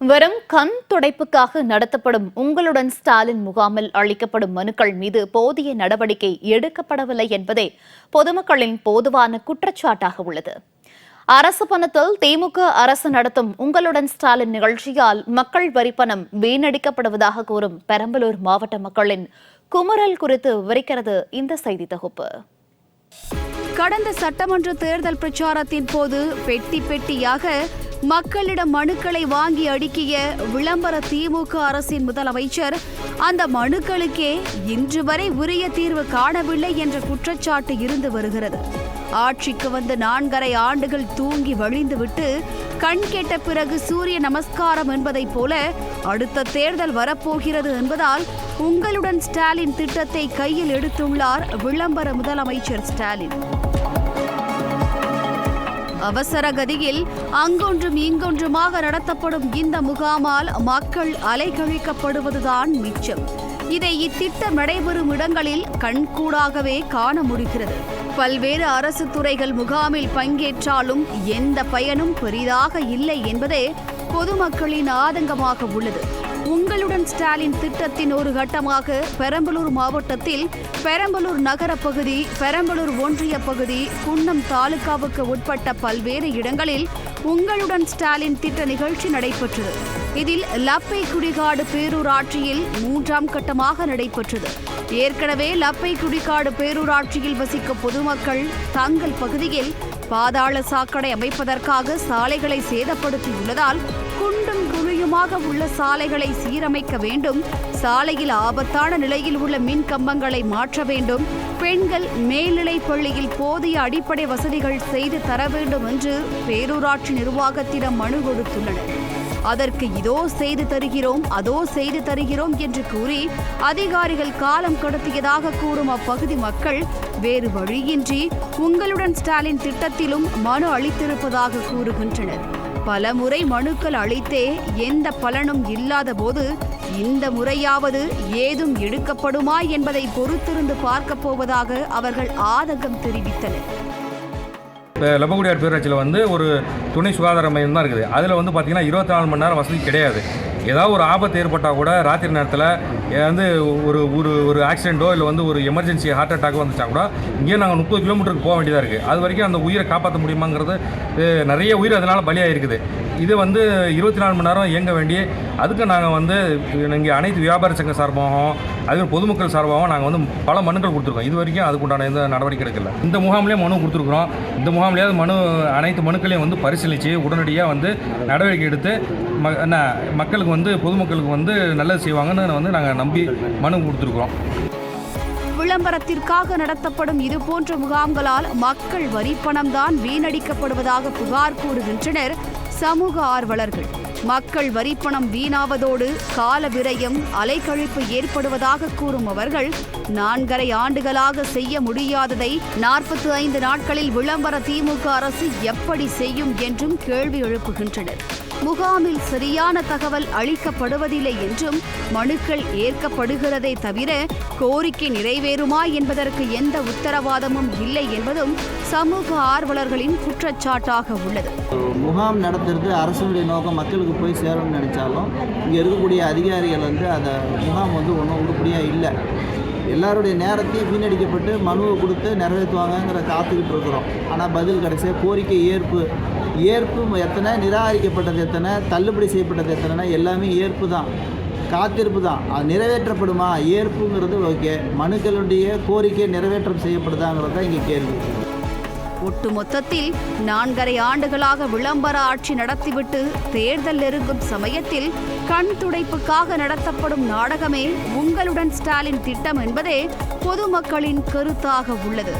வெறும் கண் துடைப்புக்காக நடத்தப்படும் உங்களுடன் ஸ்டாலின் முகாமில் அளிக்கப்படும் மனுக்கள் மீது போதிய நடவடிக்கை எடுக்கப்படவில்லை என்பதே பொதுமக்களின் பொதுவான குற்றச்சாட்டாக உள்ளது. அரசு பணத்தில் திமுக அரசு நடத்தும் உங்களுடன் ஸ்டாலின் நிகழ்ச்சியால் மக்கள் வரிப்பணம் வீணடிக்கப்படுவதாக கூறும் பெரம்பலூர் மாவட்ட மக்களின் குமுறல் குறித்து விவரிக்கிறது இந்த செய்தி தொகுப்பு. கடந்த சட்டமன்ற தேர்தல் பிரச்சாரத்தின் போது பெட்டி பெட்டியாக மக்களிடம் மனுக்களை வாங்கி அடுக்கிய விளம்பர திமுக அரசின் முதலமைச்சர் அந்த மனுக்களுக்கே இன்று வரை உரிய தீர்வு காணவில்லை என்ற குற்றச்சாட்டு இருந்து வருகிறது. ஆட்சிக்கு வந்து 4.5 ஆண்டுகள் தூங்கி வழிந்துவிட்டு கண் கெட்ட பிறகு சூரிய நமஸ்காரம் என்பதைப் போல அடுத்த தேர்தல் வரப்போகிறது என்பதால் உங்களுடன் ஸ்டாலின் திட்டத்தை கையில் எடுத்துள்ளார் விளம்பர முதலமைச்சர் ஸ்டாலின். அவசர கதியில் அங்கொன்றும் இங்கொன்றுமாக நடத்தப்படும் இந்த முகாமால் மக்கள் அலைக்கழிக்கப்படுவதுதான் மிச்சம். இதை இத்திட்டம் நடைபெறும் இடங்களில் கண்கூடாகவே காண முடிகிறது. பல்வேறு அரசு துறைகள் முகாமில் பங்கேற்றாலும் எந்த பயனும் பெரிதாக இல்லை என்பதே பொதுமக்களின் ஆதங்கமாக உள்ளது. உங்களுடன் ஸ்டாலின் திட்டத்தின் ஒரு கட்டமாக பெரம்பலூர் மாவட்டத்தில் பெரம்பலூர் நகர பகுதி, பெரம்பலூர் ஒன்றிய பகுதி, குன்னம் தாலுகாவுக்கு உட்பட்ட பல்வேறு இடங்களில் உங்களுடன் ஸ்டாலின் திட்ட நிகழ்ச்சி நடைபெற்றது. இதில் லப்பை குடிகாடு பேரூராட்சியில் 3ஆம் கட்டமாக நடைபெற்றது. ஏற்கனவே லப்பை குடிகாடு பேரூராட்சியில் வசிக்கும் பொதுமக்கள் தங்கள் பகுதியில் பாதாள சாக்கடை அமைப்பதற்காக சாலைகளை சேதப்படுத்தியுள்ளதால் குண்டும் குழியுமாக உள்ள சாலைகளை சீரமைக்க வேண்டும், சாலையில் ஆபத்தான நிலையில் உள்ள மின் கம்பங்களை மாற்ற வேண்டும், பெண்கள் மேல்நிலைப் பள்ளியில் போதிய அடிப்படை வசதிகள் செய்து தர வேண்டும் என்று பேரூராட்சி நிர்வாகத்திடம் மனு கொடுத்துள்ளனர். அதற்கு இதோ செய்து தருகிறோம், அதோ செய்து தருகிறோம் என்று கூறி அதிகாரிகள் காலம் கடத்தியதாக கூறும் அப்பகுதி மக்கள் வேறு வழியின்றி உங்களுடன் ஸ்டாலின் திட்டத்திலும் மனு அளித்திருப்பதாக கூறுகின்றனர். பல முறை மனுக்கள் அளித்தே எந்த பலனும் இல்லாத போது இந்த முறையாவது ஏதும் எடுக்கப்படுமா என்பதை பொறுத்திருந்து பார்க்கப் போவதாக அவர்கள் ஆதங்கம் தெரிவித்தனர். இப்போ லப்பகுடியார் பேரூராட்சியில் ஒரு துணை சுகாதார மையம் தான் இருக்குது. அதில் பார்த்தீங்கன்னா 24 மணி நேரம் வசதி கிடையாது. ஏதாவது ஒரு ஆபத்து ஏற்பட்டால் கூட ராத்திரி நேரத்தில் ஒரு ஆக்சிடென்ட்டோ இல்லை ஒரு எமர்ஜென்சி ஹார்ட் அட்டாக் வந்துச்சா கூட இங்கேயே நாங்கள் 30 கிலோமீட்டருக்கு போக வேண்டியதாக இருக்குது. அது வரைக்கும் அந்த உயிரை காப்பாற்ற முடியுமாங்கிறது நிறைய உயிர் அதனால் பலியாக இருக்குது. இது 24 மணி நேரம் இயங்க வேண்டிய அதுக்கு நாங்கள் இங்கே அனைத்து வியாபார சங்க சார்பாகவும் அது பொதுமக்கள் சார்பாகவும் நாங்கள் பல மனுக்கள் கொடுத்துருக்கோம். இது வரைக்கும் அதுக்குண்டான எந்த நடவடிக்கை எடுக்கல. இந்த முகாம்லேயே மனு கொடுத்துருக்குறோம். இந்த முகாம்லேயாவது அனைத்து மனுக்களையும் பரிசீலித்து உடனடியாக நடவடிக்கை எடுத்து மக்களுக்கு பொதுமக்களுக்கு நல்லது செய்வாங்கன்னு நாங்கள் நம்பி மனு கொடுத்துருக்குறோம். விளம்பரத்திற்காக நடத்தப்படும் இதுபோன்ற முகாம்களால் மக்கள் வரிப்பணம்தான் வீணடிக்கப்படுவதாக புகார் கூறுகின்றனர் சமூக ஆர்வலர்கள். மக்கள் வரிப்பணம் வீணாவதோடு கால விரயம், அலைக்கழிப்பு ஏற்படுவதாக கூறும் அவர்கள் 4.5 ஆண்டுகளாக செய்ய முடியாததை 45 நாட்களில் விளம்பர திமுக அரசு எப்படி செய்யும் என்றும் கேள்வி எழுப்புகின்றனர். முகாமில் சரியான தகவல் அளிக்கப்படுவதில்லை என்றும் மனுக்கள் ஏற்கப்படுகிறதே தவிர கோரிக்கை நிறைவேறுமா என்பதற்கு எந்த உத்தரவாதமும் இல்லை என்பதும் சமூக ஆர்வலர்களின் குற்றச்சாட்டாக உள்ளது. முகாம் நடத்துறது அரசுடைய நோக்கம் மக்களுக்கு போய் சேரும்னு நினைச்சாலும் இங்கே இருக்கக்கூடிய அதிகாரிகள் அந்த முகாம் ஒன்றும் உருப்படியாக இல்லை. எல்லாருடைய நேரத்தையும் வீணடிக்கப்பட்டு மனுவை கொடுத்து நிறைவேற்றுவாங்கங்கிற காத்துக்கிட்டு இருக்கிறோம். ஆனால் பதில் கடைசியாக கோரிக்கை ஏற்பு எத்தனை, நிராகரிக்கப்பட்டது எத்தனை, தள்ளுபடி செய்யப்பட்டது எத்தனை, எல்லாமே ஏற்பு தான், காத்திருப்பு தான். அது நிறைவேற்றப்படுமா? ஏற்புங்கிறது ஓகே, மனுக்களுடைய கோரிக்கை நிறைவேற்றம் செய்யப்படுதாங்கிறது தான் இங்கே கேள்வி. ஒட்டுமொத்தத்தில் 4.5 ஆண்டுகளாக விளம்பர ஆட்சி நடத்திவிட்டு தேர்தல் நெருங்கும் சமயத்தில் கண் துடைப்புக்காக நடத்தப்படும் நாடகமே உங்களுடன் ஸ்டாலின் திட்டம் என்பதே பொதுமக்களின் கருத்தாக உள்ளது.